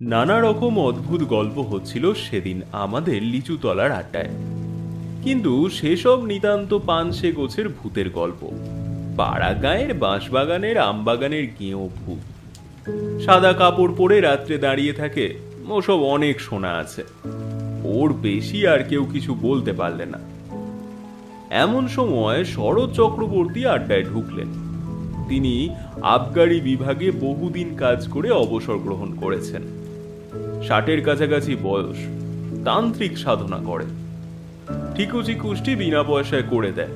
নানা রকম অদ্ভুত গল্প হচ্ছিল সেদিন আমাদের লিচুতলার আড্ডায়। কিন্তু সেসব নিতান্ত পানসে গোছের ভূতের গল্প। পাড়া গাঁয়ের বাঁশবাগানের আমবাগানের গেঁয়ো ভূত সাদা কাপড় পরে রাত্রে দাঁড়িয়ে থাকে, ওসব অনেক শোনা আছে। ওর বেশি আর কেউ কিছু বলতে পারলে না। এমন সময় শরৎ চক্রবর্তী আড্ডায় ঢুকলেন। তিনি আবগারি বিভাগে বহুদিন কাজ করে অবসর গ্রহণ করেছেন। 60-এর কাছাকাছি বয়স, তান্ত্রিক সাধনা করে। ঠিকুচি কুষ্টি বিনা পয়সায় করে দেন।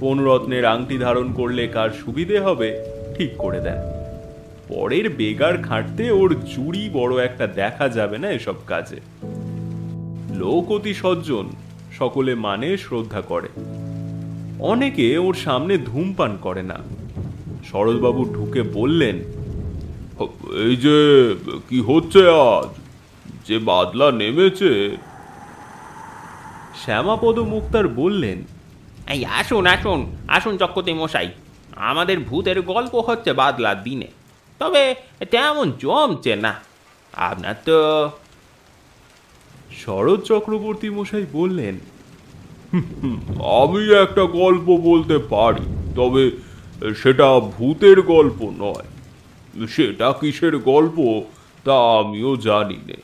কোন রত্নের আংটি ধারণ করলে কার সুবিধে হবে ঠিক করে দেন। পরের বেগার খাটতে ওর চুরি বড় একটা দেখা যাবে না এসব কাজে। লোক অতি সজ্জন, সকলে মানে শ্রদ্ধা করে। অনেকে ওর সামনে ধূমপান করে না। শরৎবাবু ঢুকে বললেন, এই যে কি হচ্ছে আজ, যে বাদলা নেমেছে। শ্যামাপদ মুক্তার বললেন, এই আসুন আসুন আসুন চক্রবর্তী মশাই, আমাদের ভূতের গল্প হচ্ছে বাদলার দিনে, তবে তেমন জমছে না। আপনার তো শরৎ চক্রবর্তী মশাই বললেন, আমি একটা গল্প বলতে পারি, তবে সেটা ভূতের গল্প নয়। সেটা কিসের গল্প তা আমিও জানি না,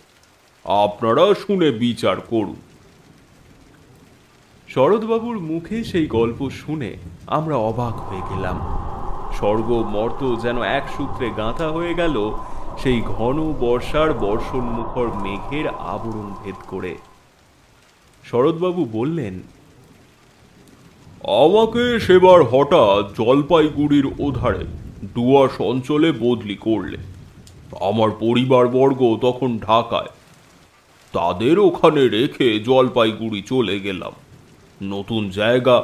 আপনারা শুনে বিচার করুন। শরৎবাবুর মুখে সেই গল্প শুনে আমরা অবাক হয়ে গেলাম। স্বর্গ মর্ত যেন এক সূত্রে গাঁথা হয়ে গেল সেই ঘন বর্ষার বর্ষণমুখর মেঘের আবরণ ভেদ করে। শরৎবাবু বললেন, আমাকে সেবার হঠাৎ জলপাইগুড়ির ওধারে ডুয়ার্স অঞ্চলে বদলি করলে। আমার পরিবারবর্গ তখন ঢাকায়। তাদের ওখানে রেখে জলপাইগুড়ি চলে গেলাম। নতুন জায়গা,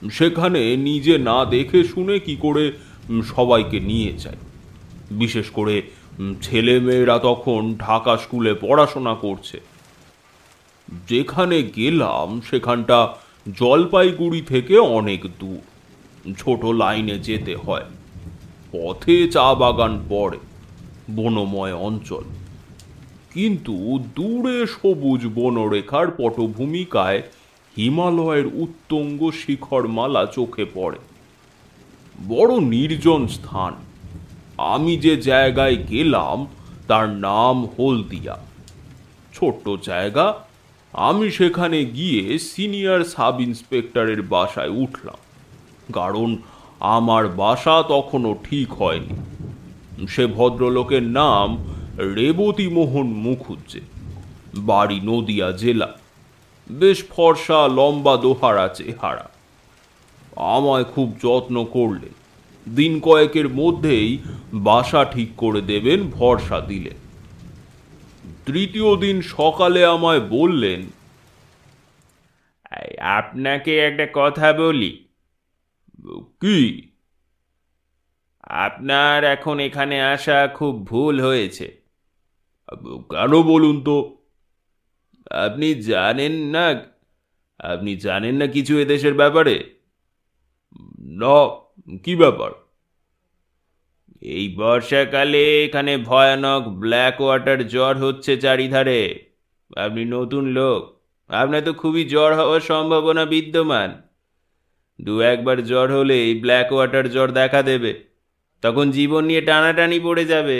সেখানে নিজে না দেখে শুনে কি করে সবাইকে নিয়ে যায়। বিশেষ করে ছেলে মেয়েরা তখন ঢাকা স্কুলে পড়াশোনা করছে। যেখানে গেলাম সেখানটা জলপাইগুড়ি থেকে অনেক দূর, ছোট লাইনে যেতে হয়। পথে চা বাগান পড়ে, বনময় অঞ্চল। কিন্তু দূরে সবুজ বনরেখার পটভূমিকায় হিমালয়ের উত্তুঙ্গ শিখরমালা চোখে পড়ে। বড় নির্জন স্থান। আমি যে জায়গায় গেলাম তার নাম হলদিয়া। ছোট্ট জায়গা। আমি সেখানে গিয়ে সিনিয়র সাব ইন্সপেক্টরের বাসায় উঠলাম, কারণ আমার বাসা তখনও ঠিক হয়নি। সে ভদ্রলোকের নাম রেবতী মোহন মুখুজ্জে, বাড়ি নদিয়া জেলা। বেশ ফর্সা, লম্বা দোহারা চেহারা। আমায় খুব যত্ন করলে, দিন কয়েকের মধ্যেই বাসা ঠিক করে দেবেন ভরসা দিলেন। তৃতীয় দিন সকালে আমায় বললেন, আপনাকে একটা কথা বলি। কি? আপনার এখন এখানে আসা খুব ভুল হয়েছে। কেন বলুন তো? আপনি জানেন না, আপনি জানেন না কিছু এদেশের ব্যাপারে? না, কি ব্যাপার? এই বর্ষাকালে এখানে ভয়ানক ব্ল্যাক ওয়াটার জ্বর হচ্ছে চারিধারে। আপনি নতুন লোক, আপনার তো খুবই জ্বর হওয়ার সম্ভাবনা বিদ্যমান। দু একবার জ্বর হলেই ব্ল্যাক ওয়াটার জ্বর দেখা দেবে, তখন জীবন নিয়ে টানাটানি পড়ে যাবে।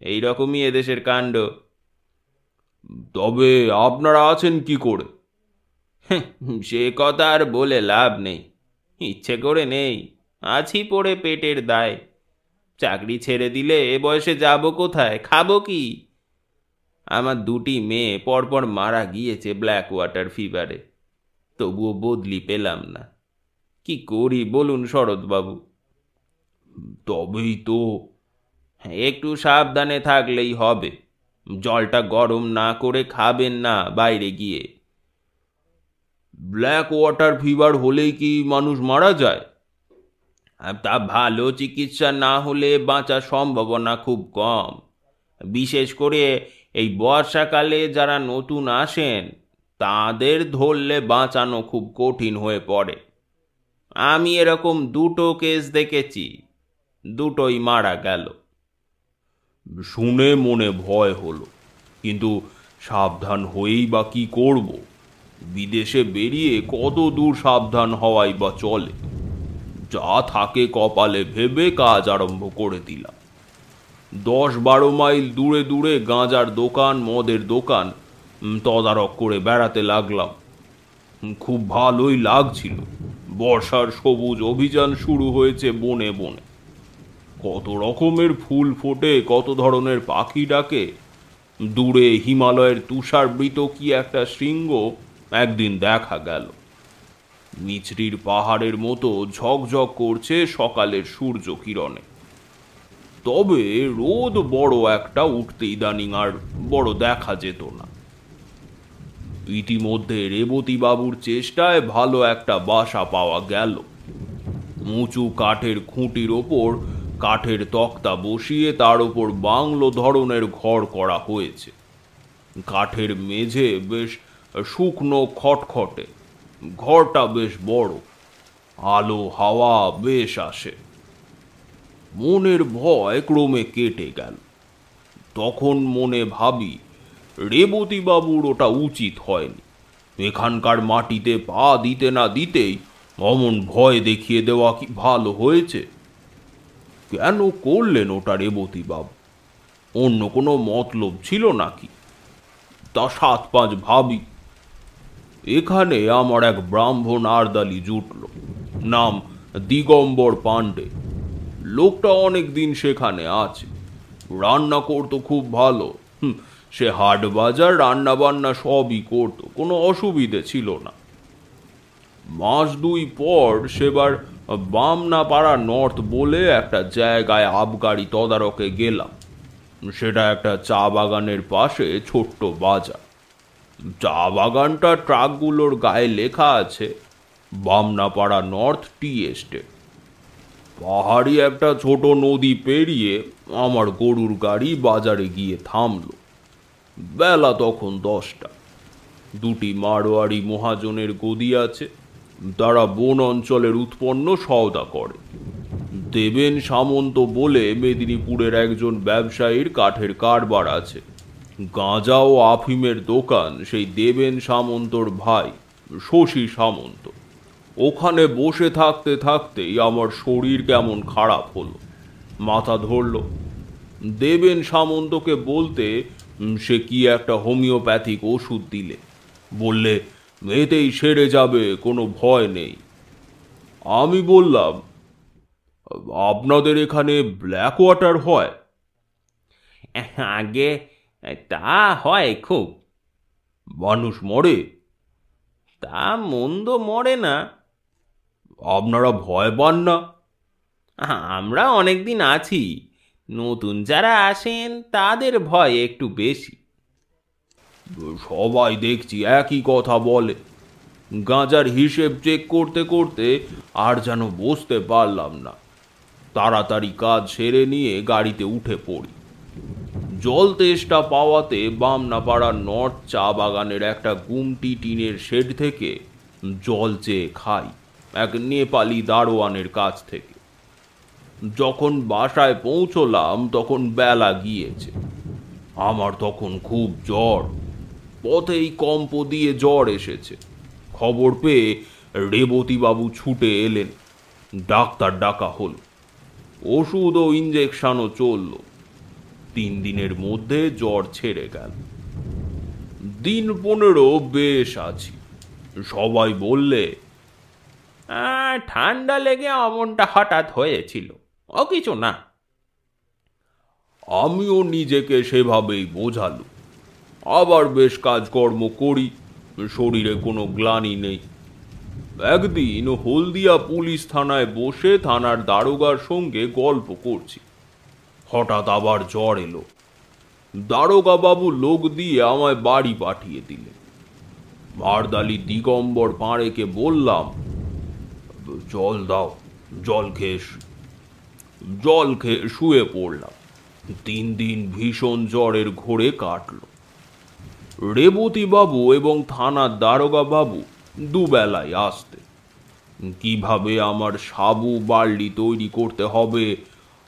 এই রকমই এদেশের কাণ্ড। তবে আপনারা আছেন কি করে? সে কথা আর বলে লাভ নেই। ইচ্ছে করে নেই, আছি পড়ে পেটের দায়। চাকরি ছেড়ে দিলে এ বয়সে যাব কোথায়, খাবো কি? আমার দুটি মেয়ে পরপর মারা গিয়েছে ব্ল্যাক ওয়াটার ফিভারে, তবুও বদলি পেলাম না। কি করি বলুন শরৎবাবু? তবেই তো। একটু সাবধানে থাকলেই হবে। জলটা গরম না করে খাবেন না বাইরে গিয়ে। ব্ল্যাক ওয়াটার ফিভার হলেই কি মানুষ মারা যায়? তা ভালো চিকিৎসা না হলে বাঁচার সম্ভাবনা খুব কম। বিশেষ করে এই বর্ষাকালে যারা নতুন আসেন তাদের ধরলে বাঁচানো খুব কঠিন হয়ে পড়ে। আমি এরকম দুটো কেস দেখেছি, দুটোই মারা গেল। শুনে মনে ভয় হলো, কিন্তু সাবধান হয়েই বা কি করব? বিদেশে বেরিয়ে কত দূর সাবধান হওয়াই বা চলে। যা থাকে কপালে ভেবে কাজ আরম্ভ করে দিলাম। 10-12 মাইল দূরে দূরে গাঁজার দোকান, মদের দোকান তদারক করে বেড়াতে লাগলাম। খুব ভালোই লাগছিল। বর্ষার সবুজ অভিযান শুরু হয়েছে বনে বনে। কত রকমের ফুল ফোটে, কত ধরনের পাখি ডাকে। দূরে হিমালয়ের তুষারবৃত কি একটা শৃঙ্গ একদিন দেখা গেল। মিছরির পাহাড়ের মতো ঝকঝক করছে সকালের সূর্য কিরণে। তবে রোদ বড় একটা উঠতে ইদানিং আর বড় দেখা যেত না। ইতিমধ্যে রেবতী বাবুর চেষ্টায় ভালো একটা বাসা পাওয়া গেল। উঁচু কাঠের খুঁটির ওপর কাঠের তক্তা বসিয়ে তার উপর বাংলো ধরনের ঘর করা হয়েছে। কাঠের মেঝে বেশ শুকনো খটখটে। ঘরটা বেশ বড়, আলো হাওয়া বেশ আসে। মনের ভয় ক্রমে কেটে গেল। তখন মনে ভাবি, রেবতী বাবুর ওটা উচিত হয়নি। এখানকার মাটিতে পা দিতে না দিতেই অমন ভয় দেখিয়ে দেওয়া কি ভালো হয়েছে? কেন করলেন ওটা রেবতী বাবু? অন্য কোনো মতলব ছিল নাকি? তা 7-5 ভাবি। এখানে আমার এক ব্রাহ্মণ আর্দালি জুটল, নাম দিগম্বর পাণ্ডে। লোকটা অনেক দিন সেখানে আছে। রান্না করতো খুব ভালো। সে হাট বাজার রান্না বান্না সবই করতো, কোনো অসুবিধে ছিল না। মাস 2 পর সেবার বামনাপাড়া নর্থ বলে একটা জায়গায় আবগারি তদারকে গেলাম। সেটা একটা চা বাগানের পাশে ছোট্ট বাজার। চা বাগানটা ট্রাকগুলোর গায়ে লেখা আছে বামনাপাড়া নর্থ টি এস্টেট। পাহাড়ি একটা ছোট নদী পেরিয়ে আমার গরুর গাড়ি বাজারে গিয়ে থামল। বেলা তখন 10টা। 2টি মারোয়ারি মহাজনের গদি আছে। তারা বন অঞ্চলের উৎপন্ন সওদা করে। দেবেন সামন্ত বলে মেদিনীপুরের একজন ব্যবসায়ীর কাঠের কারবার আছে। গাঁজা ও আফিমের দোকান সেই দেবেন সামন্তর ভাই শশী সামন্ত। ওখানে বসে থাকতে থাকতেই আমার শরীর কেমন খারাপ হলো, মাথা ধরল। দেবেন সামন্তকে বলতে সে কি একটা হোমিওপ্যাথিক ওষুধ দিলে। বললে এতেই সেরে যাবে, কোনো ভয় নেই। আমি বললাম, আপনাদের এখানে ব্ল্যাক ওয়াটার হয়? আগে তা হয় খুব। মানুষ মরে? তা মন্দ মরে না। আপনারা ভয় পান না? আমরা অনেকদিন আছি, নতুন যারা আসেন তাদের ভয় একটু বেশি। সবাই দেখছি একই কথা বলে। গাঁজার হিসেব চেক করতে করতে আর যেন বসতে পারলাম না। তাড়াতাড়ি কাজ সেরে নিয়ে গাড়িতে উঠে পড়ি। জল তেষ্টা পাওয়াতে বামনাপাড়ার নর্থ চা বাগানের একটা গুমটি টিনের শেড থেকে জল চেয়ে খাই এক নেপালি দারোয়ানের কাছ থেকে। যখন বাসায় পৌঁছলাম তখন বেলা গিয়েছে। আমার তখন খুব জ্বর। পথেই কম্প দিয়ে জ্বর এসেছে। খবর পেয়ে রেবতী বাবু ছুটে এলেন। ডাক্তার ডাকা হলো। ওষুধ ও ইঞ্জেকশনও চলল। 3 দিনের মধ্যে জ্বর ছেড়ে গেল। দিন 15 বেশ আছি। সবাই বললে ঠান্ডা লেগে অমনটা হঠাৎ হয়েছিল, ও কিছু না। আমিও নিজেকে সেভাবেই বোঝালুম। আবার বেশ কাজকর্ম করি, শরীরে কোনো গ্লানি নেই। একদিন হলদিয়া পুলিশ থানায় বসে থানার দারোগার সঙ্গে গল্প করছি। হঠাৎ আবার জ্বর এলো। দারোগা বাবু লোক দিয়ে আমায় বাড়ি পাঠিয়ে দিলেন। মারদালি দিগম্বর পাঁড়েকে বললাম, জল দাও, জল খেয়ে শুয়ে পড়লাম। 3 দিন ভীষণ জ্বরের ঘোরে কাটল। রেবতী বাবু এবং থানার দারোগা বাবু দুবেলায় আসতে। কিভাবে আমার সাবু বার্লি তৈরি করতে হবে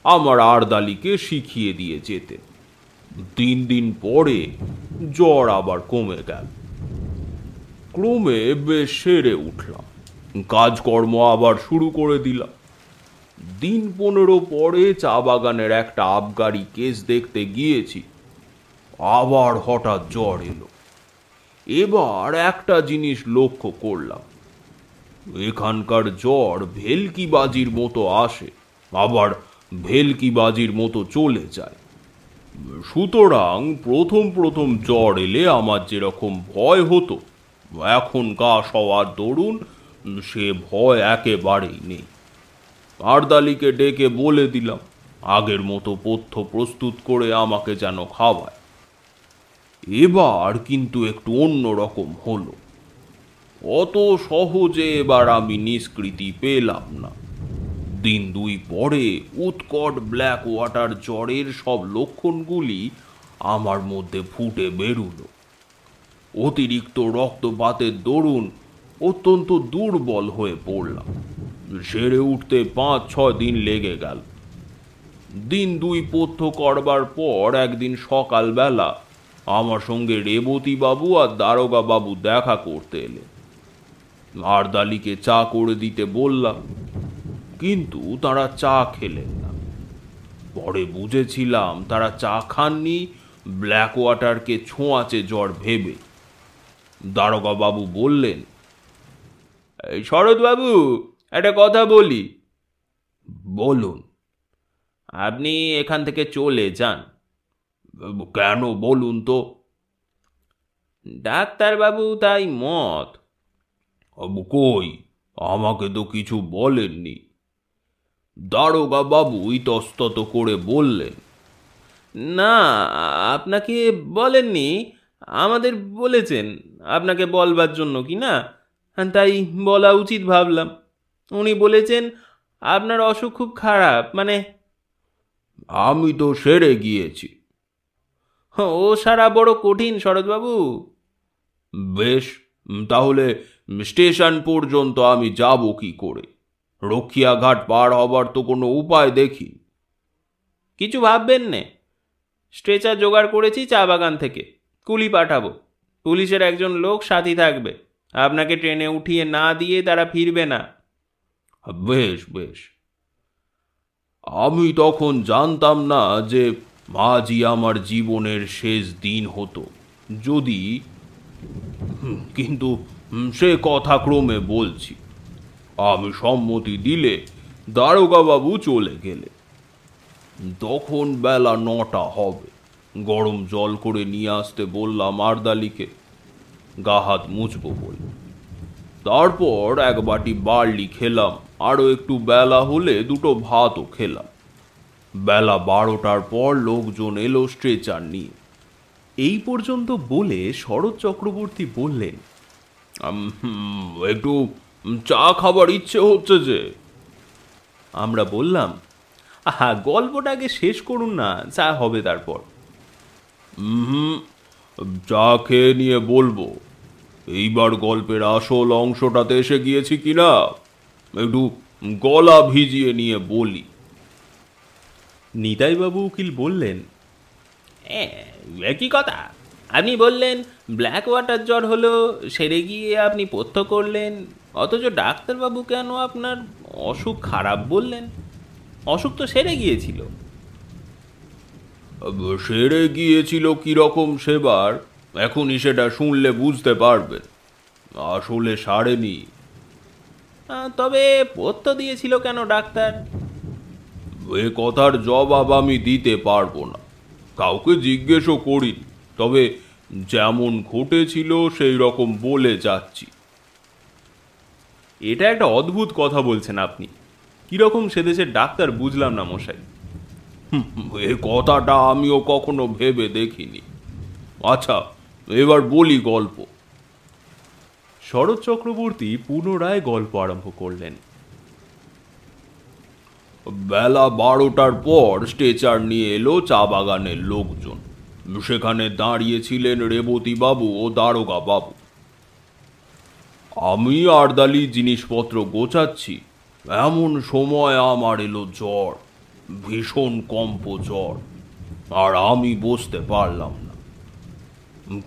আমার আর্দালিকে শিখিয়ে দিয়ে যেতেন। 3 দিন পরে জ্বর আবার কমে গেল। ক্রমে বেশ সেরে উঠলাম, কাজকর্ম আবার শুরু করে দিলাম। দিন 15 পরে চা বাগানের একটা আবগারি কেস দেখতে গিয়েছি, আবার হঠাৎ জ্বর এলো। এবার একটা জিনিস লক্ষ্য করলাম, এখানকার জ্বর ভেলকিবাজির মতো আসে, আবার ভেলকিবাজির মতো চলে যায়। সুতরাং প্রথম প্রথম জ্বর এলে আমার যেরকম ভয় হতো, এখন গা সওয়ার দরুন সে ভয় একেবারেই নেই। আরদালিকে ডেকে বলে দিলাম আগের মতো পথ্য প্রস্তুত করে আমাকে যেন খাওয়ায়। এবার কিন্তু একটু অন্যরকম হলো, অত সহজে এবার আমি নিষ্কৃতি পেলাম না। দিন 2 পরে উৎকট ব্ল্যাক ওয়াটার জ্বরের সব লক্ষণগুলি আমার মধ্যে ফুটে বেরুলো। অতিরিক্ত রক্তপাতের দরুন অত্যন্ত দুর্বল হয়ে পড়লাম। সেরে উঠতে 5-6 দিন লেগে গেল। দিন 2 পথ্য করবার পর একদিন সকালবেলা আমার সঙ্গে রেবতী বাবু আর দারোগা বাবু দেখা করতে এলেন। আরদালিকে চা করে দিতে বললাম, কিন্তু তারা চা খেলেন না। পরে বুঝেছিলাম তারা চা খাননি ব্ল্যাক ওয়াটারকে ছোঁয়াচে জ্বর ভেবে। দারোগা বাবু বললেন, শরৎবাবু, একটা কথা বলি। বলুন। আপনি এখান থেকে চলে যান। কেন বলুন তো? ডাক্তারবাবু তাই মত। কই, আমাকে তো কিছু বলেননি। দারোগা বাবু ইতস্তত করে বললেন, না, আপনাকে বলেননি, আমাদের বলেছেন আপনাকে বলবার জন্য কি না, তাই বলা উচিত ভাবলাম। উনি বলেছেন আপনার অসুখ খুব খারাপ, মানে। আমি তো সেরে গিয়েছি। ও সারা বড় কঠিন শরৎবাবু। বেশ, তাহলে স্টেশন পর্যন্ত আমি যাব কি করে? রক্ষিয়াঘাট পার হবার তো কোনো উপায় দেখি। কিছু ভাববেন নে, স্ট্রেচার জোগাড় করেছি চা বাগান থেকে, কুলি পাঠাবো। পুলিশের একজন লোক সাথী থাকবে, আপনাকে ট্রেনে উঠিয়ে না দিয়ে তারা ফিরবে না। বেশ বেশ। আমি তখন জানতাম না যে আজই আমার জীবনের শেষ দিন হতো যদি, কিন্তু সে কথা ক্রমে বলছি। আমি সম্মতি দিলে দারোগা বাবু চলে গেলে। তখন বেলা 9টা হবে। গরম জল করে নিয়ে আসতে বললাম আরদালিকে, গা হাত মুছবো বলে। তারপর 1 বাটি বার্লি খেলাম, আরো একটু বেলা হলে 2টো ভাতও খেলাম। বেলা 12টার পর লোকজন এলো স্ট্রেচার নিয়ে। এই পর্যন্ত বলে শরৎ চক্রবর্তী বললেন, একটু চা খাবার ইচ্ছে হচ্ছে যে। আমরা বললাম, আহা, গল্পটা আগে শেষ করুন না, চা হবে তারপর। চা খেয়ে নিয়ে বলবো। এইবার গল্পের আসল অংশটাতে এসে গিয়েছি কিনা একটু গলা ভিজিয়ে নিয়ে বলি। নিতাইবাবু উকিল বললেন, একই কথা। আপনি বললেন ব্ল্যাক ওয়াটার জ্বর হলো, সেরে গিয়ে আপনি পথ্য করলেন, অথচ ডাক্তারবাবু কেন আপনার অসুখ খারাপ বললেন? অসুখ তো সেরে গিয়েছিল। সেরে গিয়েছিল কিরকম সেবার এখনই সেটা শুনলে বুঝতে পারবেন। আসলে সারেনি। তবে পথ্য দিয়েছিল কেন ডাক্তার? এ কথার জবাব আমি দিতে পারবো না, কাউকে জিজ্ঞেসও করিনি। তবে যেমন ঘটেছিল সেই রকম বলে যাচ্ছি। এটা একটা অদ্ভুত কথা বলছেন আপনি। কিরকম সে দেশের ডাক্তার বুঝলাম না মশাই। এ কথাটা আমিও কখনো ভেবে দেখিনি। আচ্ছা, এবার বলি গল্প। শরৎ চক্রবর্তী পুনরায় গল্প আরম্ভ করলেন। বেলা 12টার পর স্ট্রেচার নিয়ে এলো চা বাগানের লোকজন। সেখানে দাঁড়িয়েছিলেন রেবতী বাবু ও দারোগা বাবু। আমি আরদালি জিনিসপত্র গোছাচ্ছি, এমন সময় আমার এলো জ্বর, ভীষণ কম্প জ্বর। আর আমি বসতে পারলাম না।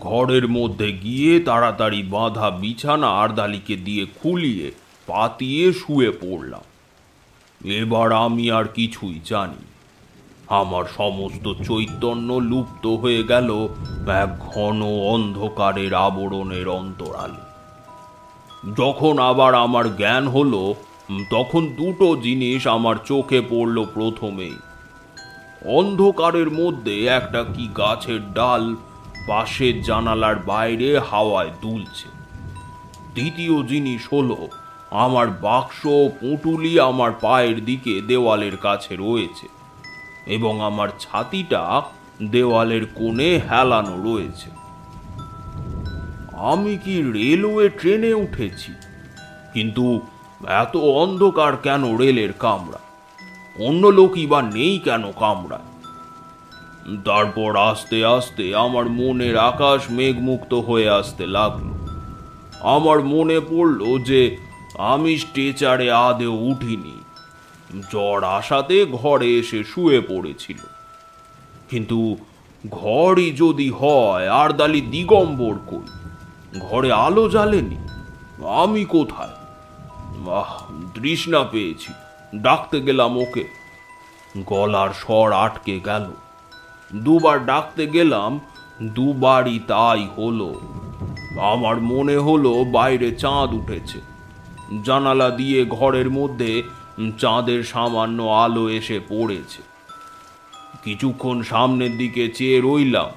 ঘরের মধ্যে গিয়ে তাড়াতাড়ি বাঁধা বিছানা আরদালিকে দিয়ে খুলিয়ে পাতিয়ে শুয়ে পড়লাম। এবার আমি আর কিছুই জানি। আমার সমস্ত চৈতন্য লুপ্ত হয়ে গেল এক ঘন অন্ধকারের আবরণের অন্তরালে। যখন আবার আমার জ্ঞান হলো, তখন দুটো জিনিস আমার চোখে পড়ল প্রথমেই। অন্ধকারের মধ্যে একটা কি গাছের ডাল পাশের জানালার বাইরে হাওয়ায় দুলছে। দ্বিতীয় জিনিস হলো, আমার বাক্স পুঁটুলি আমার পায়ের দিকে দেওয়ালের কাছে রয়েছে এবং আমার ছাতিটা দেওয়ালের কোণে হেলানো রয়েছে। আমি কি রেলওয়ে ট্রেনে উঠেছি? কিন্তু এত অন্ধকার কেন রেলের কামরা? অন্য লোকই বা নেই কেন কামরায়? তারপর আস্তে আস্তে আমার মনের আকাশ মেঘমুক্ত হয়ে আসতে লাগলো। আমার মনে পড়ল যে আমি স্ট্রেচারে আদেও উঠিনি। জ্বর আসাতে ঘরে এসে শুয়ে পড়েছিল। কিন্তু ঘরই যদি হয়, আরদালি দিগম্বর কই? ঘরে আলো জ্বালেনি। আমি কোথায়? তৃষ্ণা পেয়েছি, ডাকতে গেলাম ওকে। গলার স্বর আটকে গেল। দুবার ডাকতে গেলাম, দুবারই তাই হলো। আমার মনে হলো বাইরে চাঁদ উঠেছে। জানালা দিয়ে ঘরের মধ্যে চাঁদের সামান্য আলো এসে পড়েছে। কিছুক্ষণ সামনের দিকে চেয়ে রইলাম।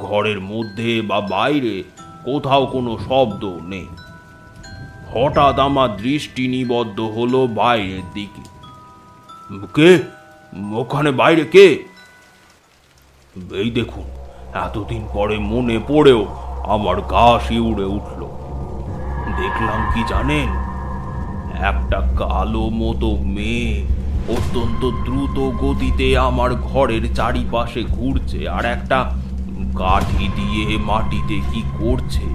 ঘরের মধ্যে বা বাইরে কোথাও কোনো শব্দ নেই। হঠাৎ আমার দৃষ্টি নিবদ্ধ হলো বাইরের দিকে। কে ওখানে? বাইরে কে? এই দেখুন, এতদিন পরে মনে পড়েও আমার গা শিউরে উঠল। দেখলাম কি জানেন? একটা কালো মতো মেয়ে অত্যন্ত দ্রুত গতিতে আমার ঘরের চারিপাশে ঘুরছে আর একটা কাঠি দিয়ে মাটিতে কি করছে।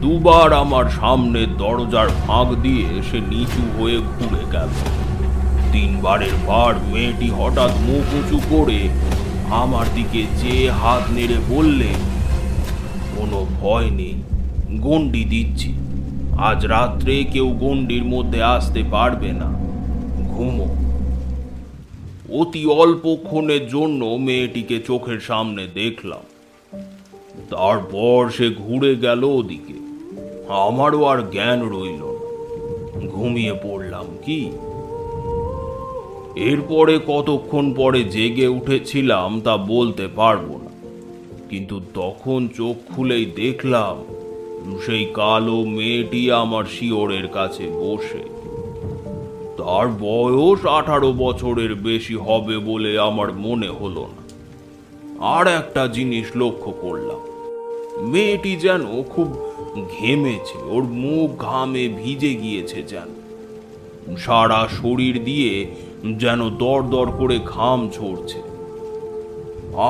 দুবার আমার সামনের দরজার ফাঁক দিয়ে সে নিচু হয়ে ঘুরে গেল। তিনবারের বার মেয়েটি হঠাৎ মুখ উঁচু করে আমার দিকে চেয়ে হাত নেড়ে বললে, কোনো ভয় নেই, গণ্ডি দিচ্ছি। আজ রাত্রে কেউ গণ্ডির মধ্যে আসতে পারবে না, ঘুমো। অতি অল্পক্ষণের জন্য মেয়েটিকে চোখের সামনে দেখলাম। তারপর সে ঘুরে গেল ওদিকে। আমারও আর জ্ঞান রইল না, ঘুমিয়ে পড়লাম। কি এরপরে কতক্ষণ পরে জেগে উঠেছিলাম তা বলতে পারবো না, কিন্তু তখন চোখ খুলেই দেখলাম সেই কালো মেয়েটি আমার শিয়রের কাছে বসে। তার বয়স 18 বছরের বেশি হবে বলে আমার মনে হলো না। আর একটা জিনিস লক্ষ্য করলাম, মেয়েটি যেন খুব ঘেমেছে। ওর মুখ ঘামে ভিজে গিয়েছে, যেন সারা শরীর দিয়ে যেন দর দর করে ঘাম ঝরছে।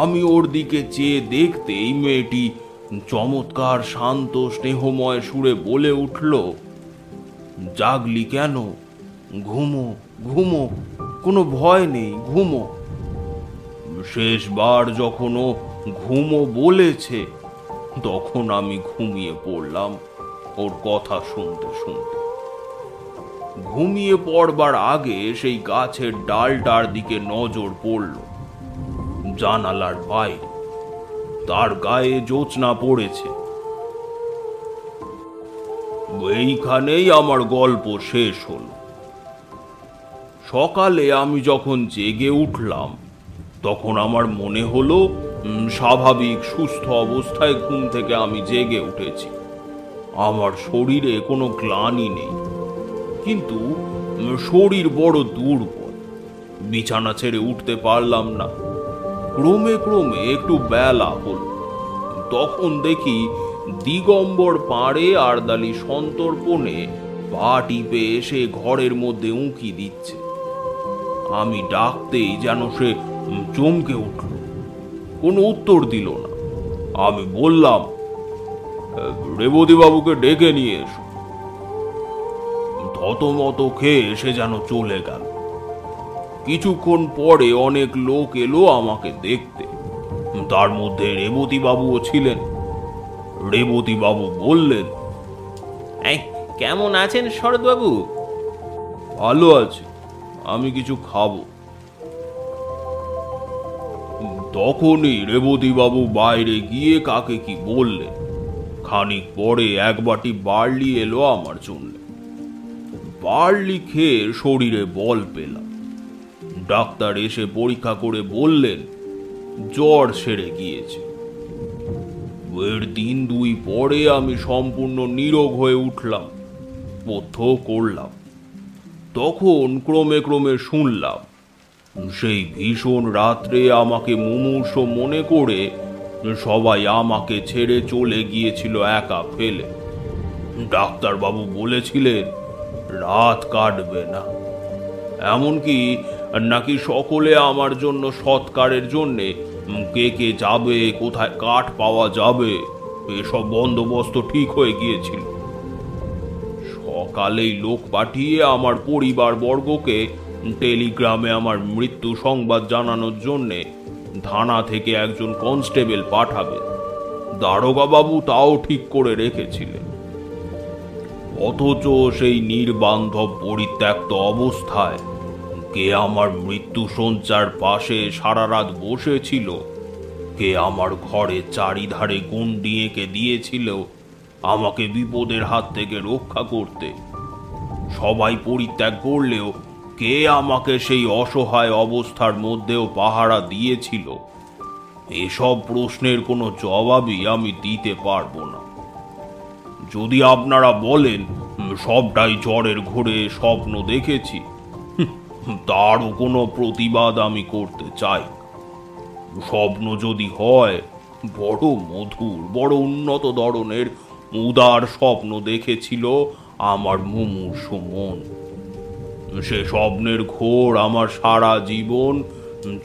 আমি ওর দিকে চেয়ে দেখতেই মেয়েটি চমৎকার শান্ত স্নেহময় সুরে বলে উঠল, জাগলি কেন? ঘুমো ঘুমো, কোনো ভয় নেই, ঘুমো। শেষবার যখন ও ঘুমো বলেছে, তখন আমি ঘুমিয়ে পড়লাম ওর কথা শুনতে শুনতে। ঘুমিয়ে পড়বার আগে সেই গাছের ডালটার দিকে নজর পড়ল। জানালার বাইরে তার গায়ে জ্যোৎস্না পড়েছে। এইখানেই আমার গল্প শেষ হলো। সকালে আমি যখন জেগে উঠলাম, তখন আমার মনে হলো স্বাভাবিক সুস্থ অবস্থায় ঘুম থেকে আমি জেগে উঠেছি। আমার শরীরে কোনো গ্লানি নেই, কিন্তু শরীর বড় দুর্বল। বিছানা ছেড়ে উঠতে পারলাম না। ক্রমে ক্রমে একটু বেলা হল। তখন দেখি দিগম্বর পাড়ে আরদালি সন্তর্পণে পা টিপে এসে ঘরের মধ্যে উঁকি দিচ্ছে। আমি ডাকতেই যেন সে চমকে উঠল, কোনো উত্তর দিল না। আমি বললাম, রেবতী বাবুকে ডেকে নিয়ে এসো। থতমত খেয়ে সে যেন চলে গেল। কিছুক্ষণ পরে অনেক লোক এলো আমাকে দেখতে। তার মধ্যে রেবতী বাবুও ছিলেন। রেবতী বাবু বললেন, এই, কেমন আছেন শরৎবাবু? ভালো আছে, আমি কিছু খাবো। তখনই রেবতী বাবু বাইরে গিয়ে কাকে কি বললেন। খানিক পরে এক বাটি বার্লি এলো আমার জন্য। বার্লি খেয়ে শরীরে বল পেলাম। ডাক্তার এসে পরীক্ষা করে বললেন জ্বর সেরে গিয়েছে। এর দিন দুই পরে আমি সম্পূর্ণ নীরোগ হয়ে উঠলাম, পথ্য করলাম। তখন ক্রমে ক্রমে শুনলাম সেই ভীষণ রাত্রে আমাকে মুমূর্ষ মনে করে সবাই আমাকে ছেড়ে চলে গিয়েছিল একা ফেলে। ডাক্তারবাবু বলেছিলেন রাত কাটবে না, এমনকি নাকি সকলে আমার জন্য সৎকারের জন্যে কে কে যাবে, কোথায় কাঠ পাওয়া যাবে, এসব বন্দোবস্ত ঠিক হয়ে গিয়েছিল। সকালেই লোক পাঠিয়ে আমার পরিবার বর্গকে টেলিগ্রামে আমার মৃত্যু সংবাদ জানানোর জন্যে থানা থেকে একজন কনস্টেবল পাঠাবে। দারোগা বাবু তাও ঠিক করে রেখেছিলেন। অথচ সেই নির্বান্ধব পরিত্যক্ত অবস্থায় কে আমার মৃত্যু সঞ্চার পাশে সারা রাত বসেছিল, কে আমার ঘরে চারিধারে গণ্ডি এঁকে দিয়েছিল আমাকে বিপদের হাত থেকে রক্ষা করতে। সবাই পরিত্যাগ করলেও কে আমাকে সেই অসহায় অবস্থার মধ্যেও পাহারা দিয়েছিল, এসব প্রশ্নের কোনো জবাবই আমি দিতে পারবো না। যদি আপনারা বলেন সবটাই জ্বরের ঘোরে স্বপ্ন দেখেছি, তারও কোনো প্রতিবাদ আমি করতে চাই। স্বপ্ন যদি হয়, বড় মধুর, বড় উন্নত ধরনের উদার স্বপ্ন দেখেছিল আমার মুমূর্ষ মন। সে স্বপ্নের ঘোর আমার সারা জীবন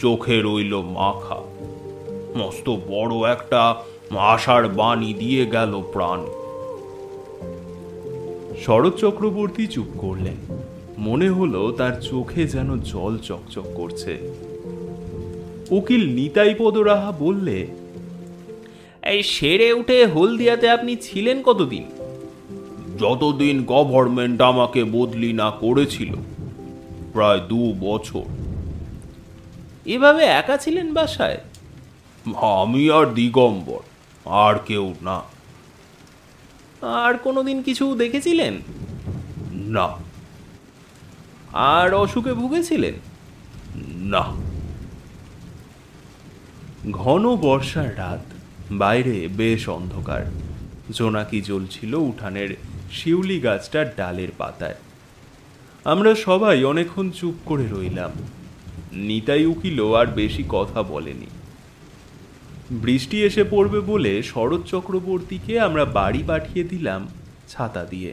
চোখে রইল মাখা। মস্ত বড় একটা আশার বাণী দিয়ে গেল প্রাণ। শরৎ চক্রবর্তী চুপ করলেন। মনে হলো তার চোখে যেন জল চকচক করছে। উকিল নিতাইপদ রাহা বললে, এই সেরে উঠে হলদিয়াতে আপনি ছিলেন কতদিন? যতদিন গভর্নমেন্ট আমাকে বদলি না করেছিল, প্রায় 2 বছর। এভাবে একা ছিলেন বাসায়? আমি আর দিগম্বর, আর কেউ না। আর কোনোদিন কিছু দেখেছিলেন? না। আর অসুখে ভুগেছিলেন? না। ঘন বর্ষার রাত, বাইরে বেশ অন্ধকার। জোনাকি জ্বলছিল উঠানের শিউলি গাছটার ডালের পাতায়। আমরা সবাই অনেকক্ষণ চুপ করে রইলাম। নিতাই উকিলও আর বেশি কথা বলেনি। বৃষ্টি এসে পড়বে বলে শরৎ চক্রবর্তীকে আমরা বাড়ি পাঠিয়ে দিলাম ছাতা দিয়ে।